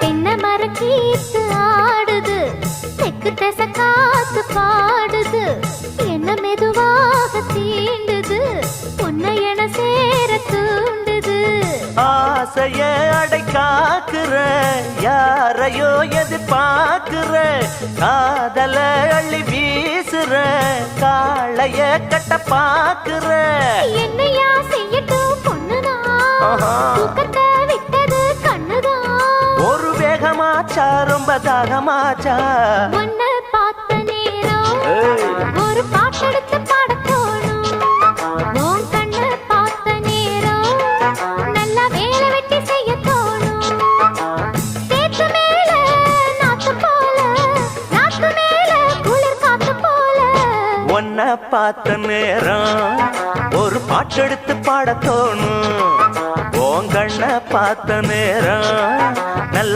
தென்னை மரம் கீத்து ஆடுது, தெக்கு திசை காத்து பாடுது, என்ன மெதுவாக தீண்டுது, உன்னை என சேர தூண்டுது. ஆசைய அடை காக்குற, யாரையோ எதிர்பார்க்கிற, காதல அள்ளி வீசுற, காளைய கட்ட பாக்குற. என்னையா செய்யட்டும் பொண்ணுதான், தூக்கத்தை விட்டது கண்ணுதான். ஒரு வேகமாச்சா ரொம்ப தாகமாச்சா, உன்னை பார்த்த நேரம் ஒரு பாட்டெடுத்து பாட தோணும். உன் கண்ணை பார்த்த நேரம் நல்லா வேலை வெட்டி செய்ய தோணும். தேக்கு மேல நாத்து போல, நாத்து மேல குளிர் காத்து போல. உன்னை பார்த்த நேரம் ஒரு பாட்டெடுத்து பாட தோணும். உன் கண்ணை பார்த்த நேரம் நல்ல